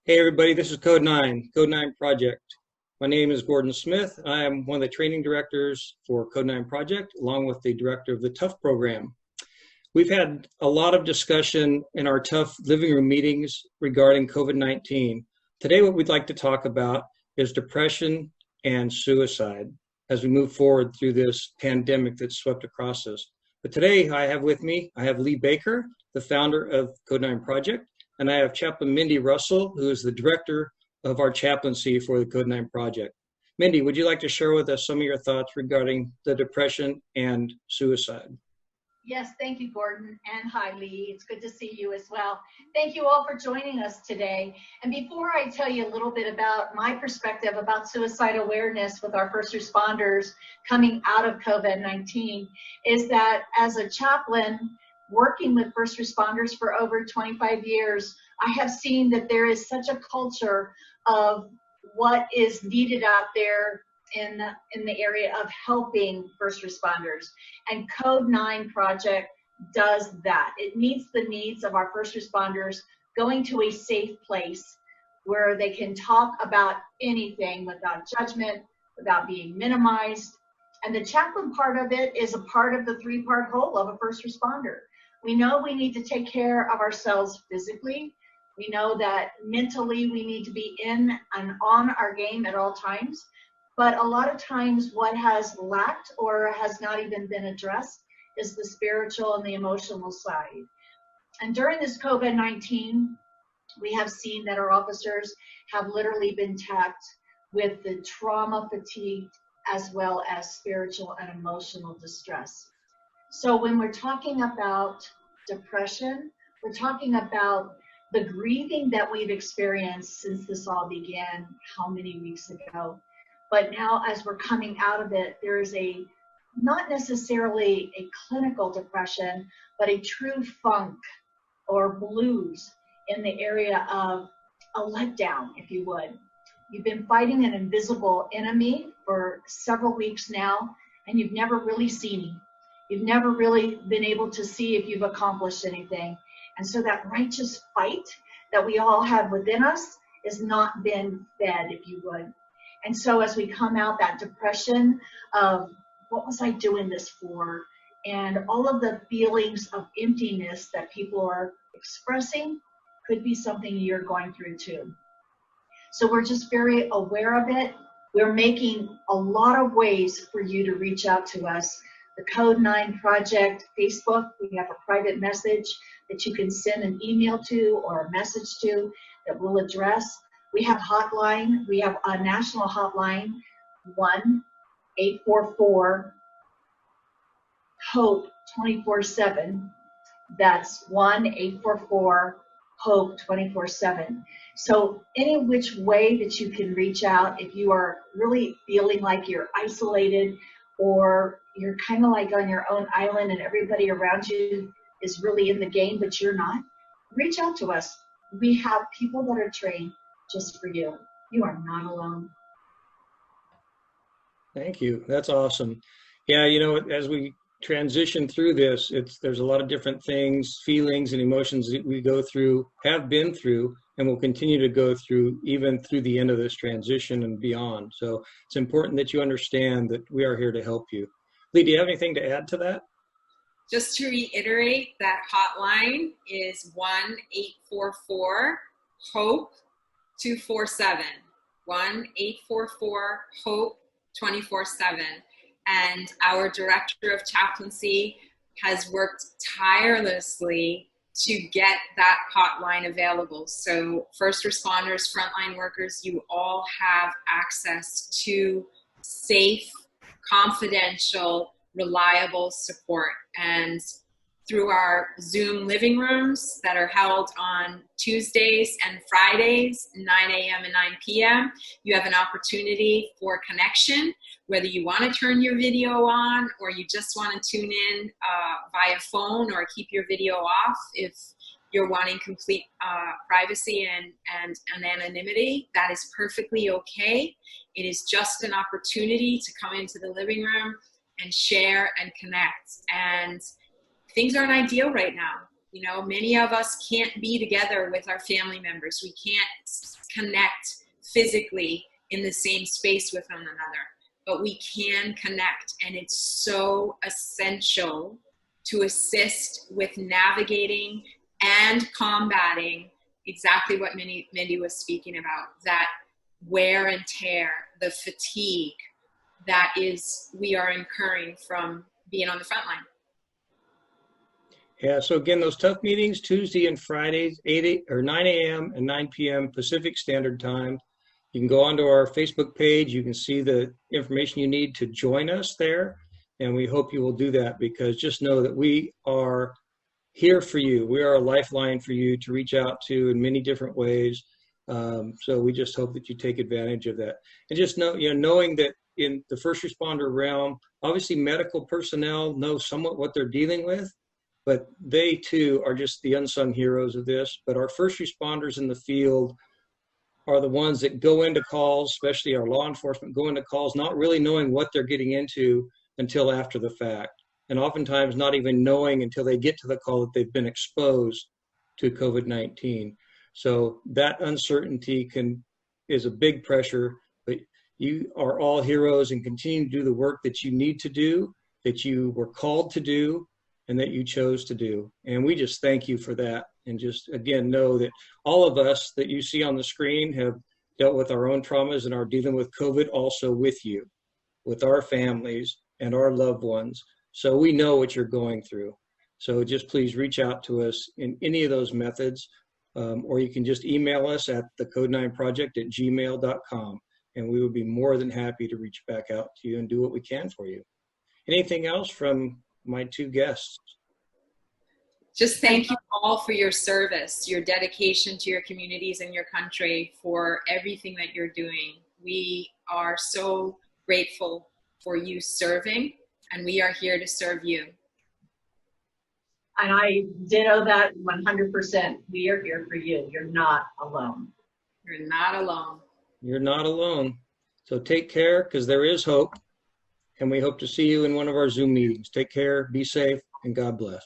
Hey everybody, this is Code 9 Project. My name is Gordon Smith. I am one of the training directors for Code 9 Project, along with the director of the T.U.F program. We've had a lot of discussion in our T.U.F living room meetings regarding COVID-19. Today what we'd like to talk about is depression and suicide as we move forward through this pandemic that's swept across us. But today I have Lee Baker, the founder of Code 9 Project, and I have Chaplain Mindy Russell, who is the director of our chaplaincy for the Code 9 Project. Mindy, would you like to share with us some of your thoughts regarding the depression and suicide? Yes, thank you, Gordon, and hi, Lee. It's good to see you as well. Thank you all for joining us today. And before I tell you a little bit about my perspective about suicide awareness with our first responders coming out of COVID-19, is that as a chaplain working with first responders for over 25 years, I have seen that there is such a culture of what is needed out there in the area of helping first responders. And Code 9 Project does that. It meets the needs of our first responders going to a safe place where they can talk about anything without judgment, without being minimized. And the chaplain part of it is a part of the three-part whole of a first responder. We know we need to take care of ourselves physically. We know that mentally we need to be in and on our game at all times. But a lot of times what has lacked or has not even been addressed is the spiritual and the emotional side. And during this COVID-19, we have seen that our officers have literally been tapped with the trauma fatigue as well as spiritual and emotional distress. So when we're talking about depression, we're talking about the grieving that we've experienced since this all began, how many weeks ago. But now as we're coming out of it, there is not necessarily a clinical depression, but a true funk or blues in the area of a letdown, if you would. You've been fighting an invisible enemy for several weeks now, and you've never really seen him. You've never really been able to see if you've accomplished anything. And so that righteous fight that we all have within us has not been fed, if you would. And so as we come out, that depression of what was I doing this for? And all of the feelings of emptiness that people are expressing could be something you're going through too. So we're just very aware of it. We're making a lot of ways for you to reach out to us. The Code 9 Project Facebook, we have a private message that you can send an email to or a message to that we'll address. We have hotline. We have a national hotline, 1-844-HOPE 24/7. That's 1-844-HOPE 24/7. So any which way that you can reach out, if you are really feeling like you're isolated or you're kind of like on your own island and everybody around you is really in the game, but you're not, reach out to us. We have people that are trained just for you. You are not alone. Thank you. That's awesome. Yeah, you know, as we transition through this, there's a lot of different things, feelings and emotions that we go through, have been through, and will continue to go through even through the end of this transition and beyond. So it's important that you understand that we are here to help you. Lee, do you have anything to add to that? Just to reiterate, that hotline is 1-844-HOPE 247, 1-844-HOPE 24/7. And our director of chaplaincy has worked tirelessly to get that hotline available. So first responders, frontline workers, you all have access to safe, confidential, reliable support. And through our Zoom living rooms that are held on Tuesdays and Fridays, 9 a.m. and 9 p.m., you have an opportunity for connection, whether you want to turn your video on or you just want to tune in via phone or keep your video off if you're wanting complete privacy and anonymity. That is perfectly okay. It is just an opportunity to come into the living room and share and connect. And things aren't ideal right now. You know, many of us can't be together with our family members. We can't connect physically in the same space with one another, but we can connect, and it's so essential to assist with navigating and combating exactly what Mindy was speaking about, that wear and tear, the fatigue that we are incurring from being on the front line. Yeah, so again, those tough meetings, Tuesday and Fridays, 9 a.m. and 9 p.m. Pacific Standard Time. You can go onto our Facebook page. You can see the information you need to join us there. And we hope you will do that, because just know that we are here for you. We are a lifeline for you to reach out to in many different ways. So we just hope that you take advantage of that. And just knowing that in the first responder realm, obviously medical personnel know somewhat what they're dealing with, but they too are just the unsung heroes of this. But our first responders in the field are the ones that go into calls, especially our law enforcement, go into calls not really knowing what they're getting into until after the fact. And oftentimes not even knowing until they get to the call that they've been exposed to COVID-19. So that uncertainty is a big pressure, but you are all heroes and continue to do the work that you need to do, that you were called to do, and that you chose to do. And we just thank you for that. And just, again, know that all of us that you see on the screen have dealt with our own traumas and are dealing with COVID also with you, with our families and our loved ones. So we know what you're going through. So just please reach out to us in any of those methods, or you can just email us at thecode9project@gmail.com, and we would be more than happy to reach back out to you and do what we can for you. Anything else from my two guests? Just thank you all for your service, your dedication to your communities and your country, for everything that you're doing. We are so grateful for you serving, and we are here to serve you. And I ditto that 100%. We are here for you. You're not alone. You're not alone. You're not alone. So take care, because there is hope. And we hope to see you in one of our Zoom meetings. Take care, be safe, and God bless.